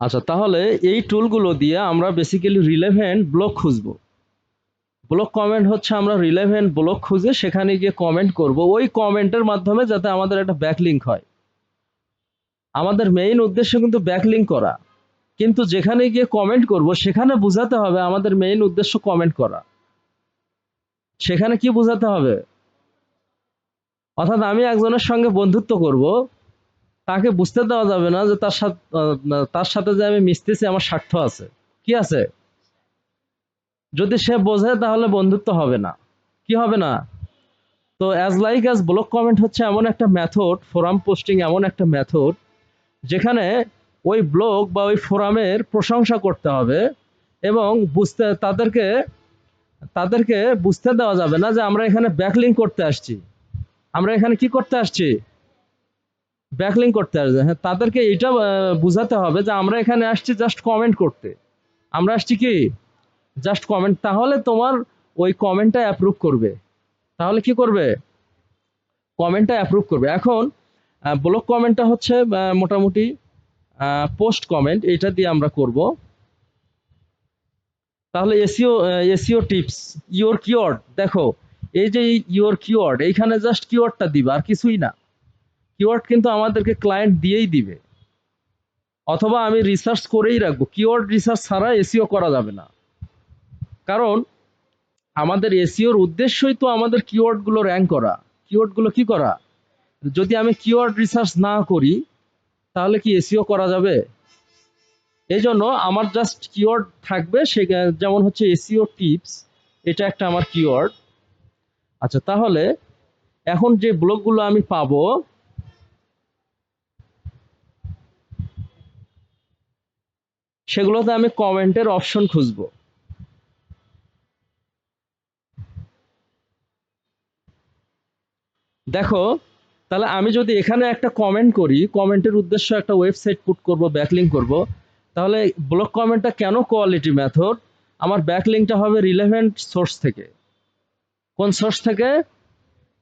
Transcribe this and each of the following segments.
আচ্ছা, তাহলে এই টুলগুলো দিয়ে আমরা বেসিক্যালি রিলেভেন্ট ব্লক খুঁজবো। ব্লক কমেন্ট হচ্ছে আমরা রিলেভেন্ট ব্লক খুঁজে সেখানে গিয়ে কমেন্ট করব, ওই কমেন্টের মাধ্যমে যাতে আমাদের একটা ব্যাকলিঙ্ক হয়। আমাদের মেইন উদ্দেশ্য কিন্তু ব্যাকলিঙ্ক করা, কিন্তু যেখানে গিয়ে কমেন্ট করব সেখানে বোঝাতে হবে আমাদের মেইন উদ্দেশ্য কমেন্ট করা। সেখানে কি বোঝাতে হবে? অর্থাৎ আমি একজনের সঙ্গে বন্ধুত্ব করব, তাকে বুঝতে দেওয়া যাবে না যে তার সাথে যে আমি মিশতেছি আমার স্বার্থ আছে। কি আছে? যদি সে বোঝে তাহলে বন্ধুত্ব হবে না। কি হবে না? তো অ্যাজ ব্লক কমেন্ট হচ্ছে এমন একটা মেথড, ফোরাম পোস্টিং এমন একটা মেথড যেখানে ওই ব্লগ বা ওই ফোরামের প্রশংসা করতে হবে এবং তাদেরকে বুঝতে দেওয়া যাবে না যে আমরা এখানে ব্যাকলিঙ্ক করতে আসছি। আমরা এখানে কি করতে আসছি? ব্যাকলিঙ্ক করতে আসছি। হ্যাঁ, তাদেরকে এটা বুঝাতে হবে যে আমরা এখানে আসছি জাস্ট কমেন্ট করতে। আমরা আসছি কি? Just comment. তাহলে তোমার ওই কমেন্টটা অ্যাপ্রুভ করবে। তাহলে কি করবে? কমেন্টটা অ্যাপ্রুভ করবে। এখন ব্লক কমেন্টটা হচ্ছে মোটামুটি পোস্ট কমেন্ট, এটা দিয়ে আমরা করব। তাহলে এসইও টিপস, ইওর কিওয়ার্ড দেখো, এই যে ইওর কিওয়ার্ড, এইখানে জাস্ট কিওয়ার্ডটা দিবা আর কিছুই না। কিওয়ার্ড কিন্তু আমাদেরকে ক্লায়েন্ট দিয়েই দিবে, অথবা আমি রিসার্চ করেই রাখবো। কিওয়ার্ড রিসার্চ ছাড়া এসইও করা যাবে না, কারণ আমাদের এসইওর উদ্দেশ্যই তো আমাদের কিওয়ার্ডগুলো র্যাঙ্ক করা। কিওয়ার্ডগুলো কি করা? যদি আমি কিওয়ার্ড রিসার্চ না করি তাহলে কি এসইও করা যাবে? এই জন্য আমার জাস্ট কিওয়ার্ড থাকবে, সে যেমন হচ্ছে এসইও টিপস, এটা একটা আমার কিওয়ার্ড। আচ্ছা, তাহলে এখন যে ব্লগগুলো আমি পাবো সেগুলোতে আমি কমেন্টের অপশন খুঁজবো। দেখো, তাহলে আমি যদি এখানে একটা কমেন্ট করি, কমেন্টের উদ্দেশ্য একটা ওয়েবসাইট পুট করব, ব্যাকলিঙ্ক করব, তাহলে ব্লক কমেন্টটা কেন কোয়ালিটি মেথড? আমার ব্যাকলিঙ্কটা হবে রিলেভেন্ট সোর্স থেকে। কোন সোর্স থেকে?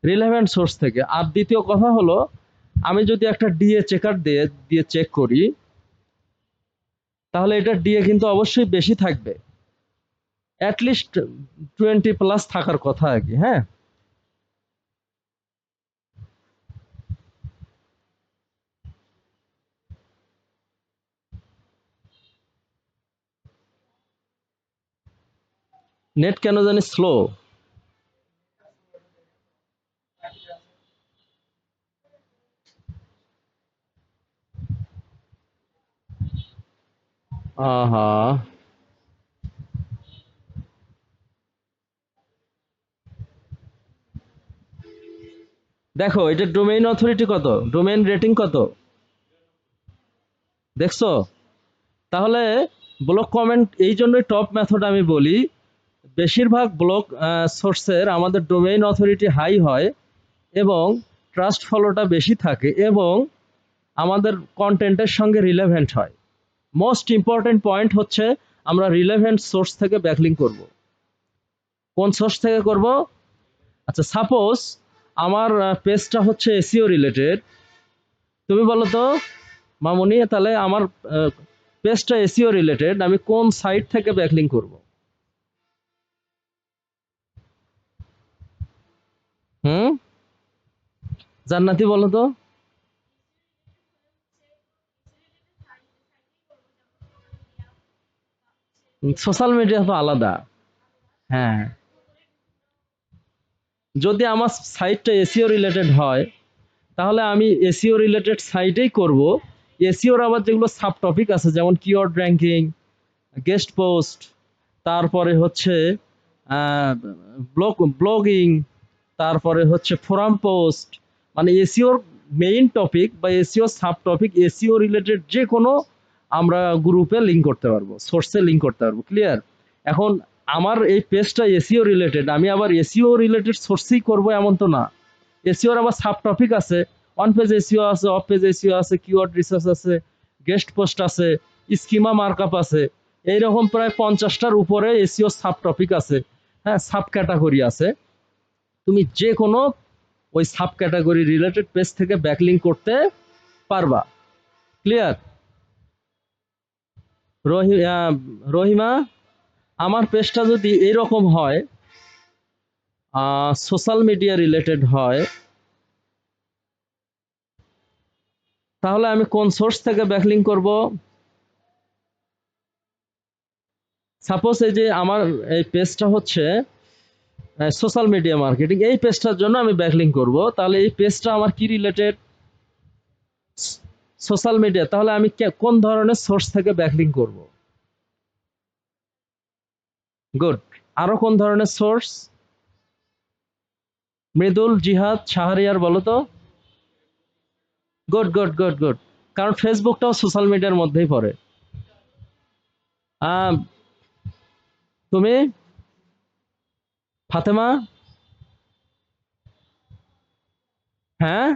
রিলেভেন্ট সোর্স থেকে। আর দ্বিতীয় কথা হলো, আমি যদি একটা ডিএ চেকার দিয়ে চেক করি, তাহলে এটা ডিএ কিন্তু অবশ্যই বেশি থাকবে, অ্যাটলিস্ট 20+ থাকার কথা আর কি। হ্যাঁ, নেট কেন জানি স্লো। আহা, দেখো এটা ডোমেইন অথরিটি কত, ডোমেইন রেটিং কত, দেখছো? তাহলে ব্লক কমেন্ট এই জন্যই টপ মেথড আমি বলি। বেশিরভাগ ব্লক সোর্সের আমাদের ডোমেইন অথরিটি হাই হয় এবং ট্রাস্ট ফলোটা বেশি থাকে এবং আমাদের কন্টেন্টের সঙ্গে রিলেভেন্ট হয়। মোস্ট ইম্পর্টেন্ট পয়েন্ট হচ্ছে আমরা রিলেভেন্ট সোর্স থেকে ব্যাকলিং করব। কোন সোর্স থেকে করব? আচ্ছা, সাপোজ আমার পেজটা হচ্ছে এসইও রিলেটেড। তুমি বলো তো মামুনি, তাহলে আমার পেজটা এসইও রিলেটেড, আমি কোন সাইট থেকে ব্যাকলিং করব? হুম, জান্নাতি বলো তো। সোশ্যাল মিডিয়া তো আলাদা। হ্যাঁ, যদি আমার সাইটটা এসইও রিলেটেড হয় তাহলে আমি এসইও রিলেটেড সাইটেই করব। এসইওর আবার যেগুলো সাব টপিক আছে, যেমন কিওয়ার্ড র্যাঙ্কিং, গেস্ট পোস্ট, তারপরে হচ্ছে ব্লগিং, তারপরে হচ্ছে ফোরাম পোস্ট, মানে এসইওর মেইন টপিক বা SEO sub topic, SEO related যে কোনো আমরা গ্রুপে লিঙ্ক করতে পারবো, সোর্সে লিঙ্ক করতে পারবো। ক্লিয়ার? এখন আমার এই পেজটা এসইও রিলেটেড, আমি আবার এসইও রিলেটেড সোর্সেই করব এমন তো না। এসইওর আবার সাব টপিক আছে, অন পেজ এসইও আছে, অফ পেজ এসইও আছে, কিওয়ার্ড রিসার্চ আছে, গেস্ট পোস্ট আছে, স্কিমা মার্কআপ আছে, এইরকম প্রায় 50টার উপরে এসইও সাব টপিক আছে। হ্যাঁ, সাব ক্যাটাগরি আছে। তুমি যে কোনো ওই সাব ক্যাটাগরি রিলেটেড পেজ থেকে ব্যাকলিঙ্ক করতে পারবা। ক্লিয়ার? রহিমা, আমার পেজটা যদি এরকম হয়, সোশ্যাল মিডিয়া রিলেটেড হয়, তাহলে আমি কোন সোর্স থেকে ব্যাকলিংক করব? সাপোজ এই যে আমার এই পেজটা হচ্ছে সোশ্যাল মিডিয়া মার্কেটিং, এই পেজটার জন্য আমি ব্যাকলিংক করব, তাহলে এই পেজটা আমার কি রিলেটেড? Social media. তাহলে আমি কোন ধরনের সোর্স থেকে ব্যাকলিংক করব? গুড। আরো কোন ধরনের সোর্স? মৃদুল, জিহাদ, শাহরিয়ার, বলো তো। Good good good good. কারণ ফেসবুকটাও সোশ্যাল মিডিয়ার মধ্যেই পড়ে। আহ, তুমি ফাতেমা? হ্যাঁ,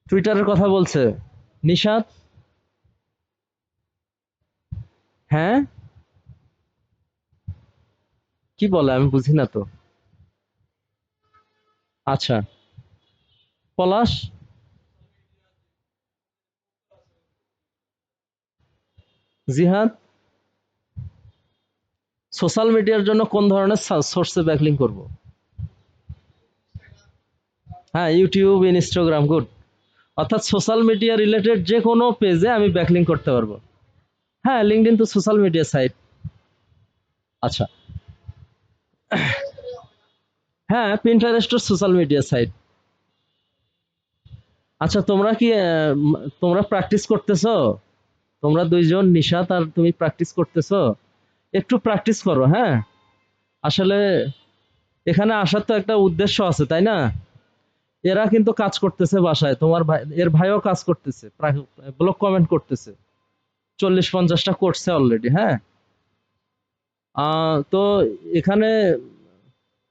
টুইটারের কথা বলছে। নিশাত? হ্যাঁ, কি বলে আমি বুঝি না তো। আচ্ছা, পলাশ? জিহাদ? সোশ্যাল মিডিয়ার জন্য কোন ধরনের সোর্সে ব্যাকলিং করব? হ্যাঁ, ইউটিউব, ইনস্টাগ্রাম, গুড। অর্থাৎ সোশ্যাল মিডিয়া রিলেটেড যে কোনো পেজে আমি ব্যাকলিং করতে পারবো। হ্যাঁ, লিঙ্কডইন তো সোশ্যাল মিডিয়া সাইট। আচ্ছা, হ্যাঁ, পিন্টারেস্টও সোশ্যাল মিডিয়া সাইট। আচ্ছা, তোমরা কি তোমরা প্র্যাকটিস করতেছো? তোমরা দুইজন, নিশাত আর তুমি, প্র্যাকটিস করতেছো? একটু প্র্যাকটিস করো, হ্যাঁ। আসলে এখানে আসার তো একটা উদ্দেশ্য আছে, তাই না? এরা কিন্তু কাজ করতেছে বাসায়, তোমার ভাই, এর ভাইও কাজ করতেছে, ব্লগ কমেন্ট করতেছে, 40-50টা করছে অলরেডি, হ্যাঁ। তো এখানে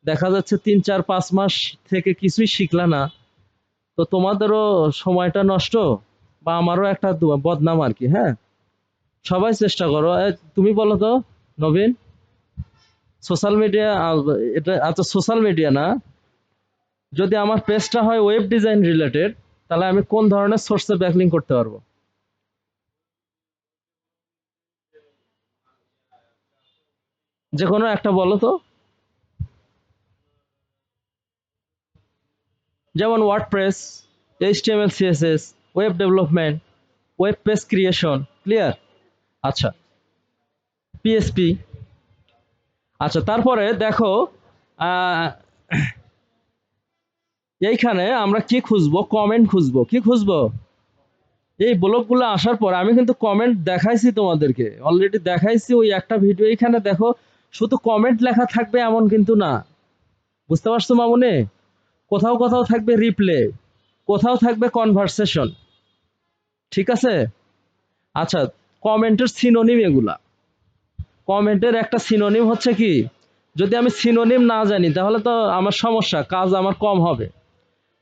দেখা যাচ্ছে 3-4-5 মাস থেকে কিছুই শিখলা না, তো তোমাদেরও সময়টা নষ্ট, বা আমারও একটা বদনাম আর কি, হ্যাঁ। সবাই চেষ্টা করো। তুমি বলো তো, নবীন, সোশ্যাল মিডিয়া, এটা আচ্ছা সোশ্যাল মিডিয়া না, যদি আমার পেজটা হয় ওয়েব ডিজাইন রিলেটেড, তাহলে আমি কোন ধরনের সোর্সে ব্যাকলিং করতে পারবো? যে কোনো একটা বলো তো। যেমন WordPress, HTML, CSS, web development, web page creation, clear? আচ্ছা, পিএসপি। আচ্ছা, তারপরে দেখো, আহ, এইখানে আমরা কি খুঁজবো? কমেন্ট খুঁজবো। কি খুঁজবো? এই ব্লগগুলো আসার পর আমি কিন্তু কমেন্ট দেখাইছি তোমাদেরকে, অলরেডি দেখাইছি ওই একটা ভিডিও। এইখানে দেখো, শুধু কমেন্ট লেখা থাকবে এমন কিন্তু না, বুঝতে পারছো মামুনি? কোথাও কোথাও থাকবে রিপ্লে, কোথাও থাকবে কনভারসেশন, ঠিক আছে? আচ্ছা, কমেন্টের সিনোনিম এগুলা। কমেন্টের একটা সিনোনিম হচ্ছে কি, যদি আমি সিনোনিম না জানি তাহলে তো আমার সমস্যা, কাজ আমার কম হবে।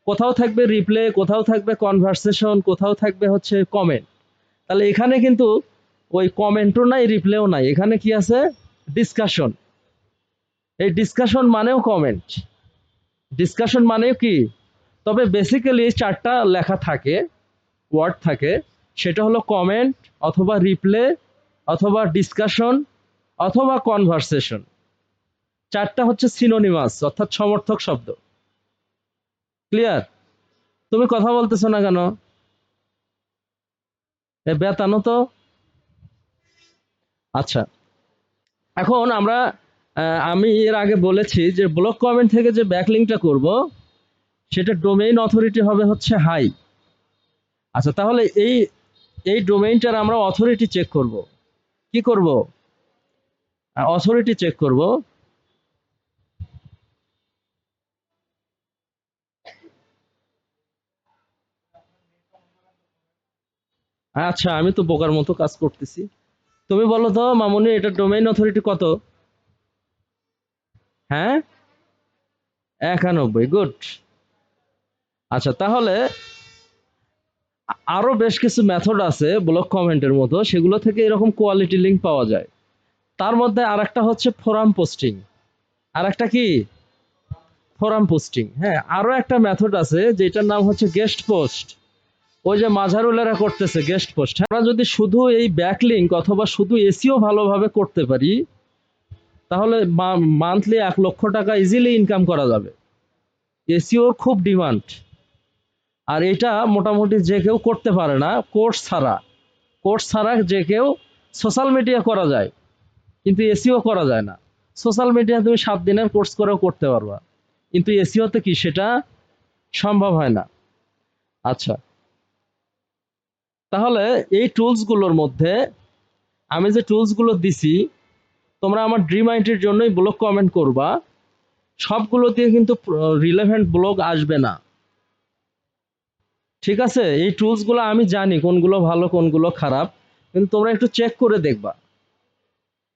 কোথাও থাকবে রিপ্লে, কোথাও থাকবে কনভারসেশন, কোথাও থাকবে হচ্ছে কমেন্ট। তাহলে এখানে কিন্তু ওই কমেন্টও নাই, রিপ্লেও নাই, এখানে কি আছে? ডিসকাশন। এই ডিসকাশন মানেও কমেন্ট, ডিসকাশন মানেও কি? তবে বেসিক্যালি 4টা লেখা থাকে, ওয়ার্ড থাকে, সেটা হলো কমেন্ট, অথবা রিপ্লে, অথবা ডিসকাশন, অথবা কনভারসেশন। 4টা হচ্ছে সিনোনিমাস, অর্থাৎ সমর্থক শব্দ, ক্লিয়ার? তুমি কথা বলতেছো না কেন? বেতানো তো। আচ্ছা, এখন আমরা আমি এর আগে বলেছি যে ব্লক কমেন্ট থেকে যে ব্যাকলিংকটা করব, সেটা ডোমেইন অথরিটি হবে হচ্ছে হাই। আচ্ছা, তাহলে এই এই ডোমেইনটার আমরা অথরিটি চেক করব। কি করব? অথরিটি চেক করব। আচ্ছা, আমি তো বোকার মতো কাজ করতেছি। তুমি বলো তো মামুনি, এটা ডোমেইন অথরিটি কত? হ্যাঁ, 91, গুড। আচ্ছা, তাহলে আরো বেশ কিছু মেথড আছে ব্লক কমেন্টের মতো, সেগুলো থেকে এরকম কোয়ালিটি লিঙ্ক পাওয়া যায়। তার মধ্যে আরেকটা হচ্ছে ফোরাম পোস্টিং। আরেকটা কি? Forum posting. হ্যাঁ, আরো একটা মেথড আছে যেটার নাম হচ্ছে গেস্ট পোস্ট। ওই যে মাঝারুলেরা করতেছে গেস্ট পোস্ট, আমরা যদি শুধু এই ব্যাকলিংক অথবা শুধু এসিও ভালোভাবে করতে পারি তাহলে মান্থলি 1 লক্ষ টাকা ইজিলি ইনকাম করা যাবে। এসিওর খুব ডিমান্ড, আর এটা মোটামুটি যে কেউ করতে পারে না কোর্স ছাড়া যে কেউ সোশ্যাল মিডিয়া করা যায় কিন্তু এসিও করা যায় না। সোশ্যাল মিডিয়া তুমি 7 দিনের কোর্স করেও করতে পারবা, কিন্তু এসিওতে কি সেটা সম্ভব হয় না। আচ্ছা, তাহলে এই টুলসগুলোর মধ্যে আমি যে টুলসগুলো দিছি, তোমরা আমার ড্রিম আইটির জন্যই ব্লগ কমেন্ট করবা, সবগুলো দিয়ে কিন্তু রিলেভেন্ট ব্লগ আসবে না। ঠিক আছে, এই টুলসগুলো আমি জানি কোনগুলো ভালো কোনগুলো খারাপ, কিন্তু তোমরা একটু চেক করে দেখবা।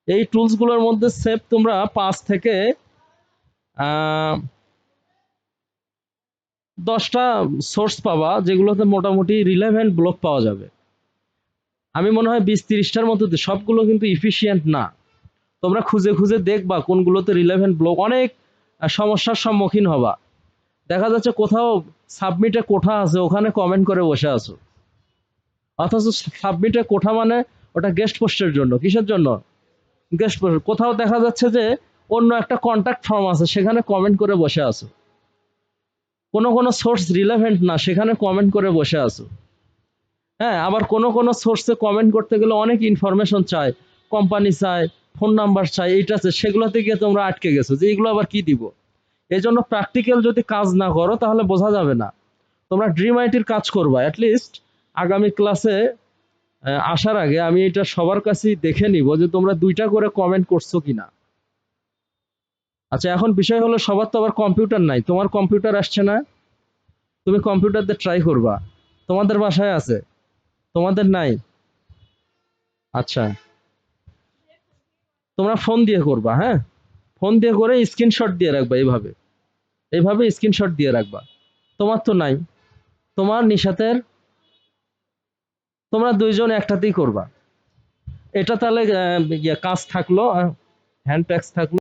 এই টুলসগুলোর মধ্যে সেভ তোমরা 5 থেকে 10টা সোর্স পাবা যেগুলোতে মোটামুটি রিলেভেন্ট ব্লগ পাওয়া যাবে। আমি মনে হয় 20-30টার মতো, সবগুলো কিন্তু ইফিসিয়েন্ট না। তোমরা খুঁজে খুঁজে দেখবা কোনগুলোতে রিলেভেন্ট ব্লগ। অনেক সমস্যার সম্মুখীন হবা, দেখা যাচ্ছে কোথাও সাবমিটে কোঠা আছে, ওখানে কমেন্ট করে বসে আছো, অথচ সাবমিটে কোঠা মানে ওটা গেস্ট পোস্টের জন্য। কিসের জন্য? Guest post. কোথাও দেখা যাচ্ছে যে অন্য একটা কন্ট্যাক্ট ফর্ম আছে, সেখানে কমেন্ট করে বসে আছো। কোনো সোর্স রিলেভেন্ট না, সেখানে কমেন্ট করে বসে আছো। হ্যাঁ, আবার কোনো সোর্সে কমেন্ট করতে গেলে অনেক ইনফরমেশন চায়, কোম্পানি চায়, ফোন নাম্বার চায়, এইটা চায়, সেগুলোতে গিয়ে তোমরা আটকে গেছো যে এগুলো আবার কি দিব। এই জন্য প্র্যাকটিক্যাল যদি কাজ না করো তাহলে বোঝা যাবে না। তোমরা ড্রিম আইটির কাজ করবা, অ্যাটলিস্ট আগামী ক্লাসে আসার আগে আমি এটা সবার কাছেই দেখে নিব যে তোমরা 2টা করে কমেন্ট করছো কিনা। আচ্ছা, এখন বিষয় হলো সবার তো আবার কম্পিউটার নাই। তোমার কম্পিউটার আসছে না, তুমি কম্পিউটার দিয়ে ট্রাই করবা। তোমাদের বাসায় আছে, তোমাদের নাই। আচ্ছা, তোমরা ফোন দিয়ে করবা। হ্যাঁ, ফোন দিয়ে করে স্ক্রিনশট দিয়ে রাখবা, এইভাবে স্ক্রিনশট দিয়ে রাখবা। তোমার তো নাই, তোমার নিশাতের, তোমরা 2জন একটাতেই করবা। এটা তাহলে কাজ থাকলো, হ্যান্ড ট্যাক্স থাকলো।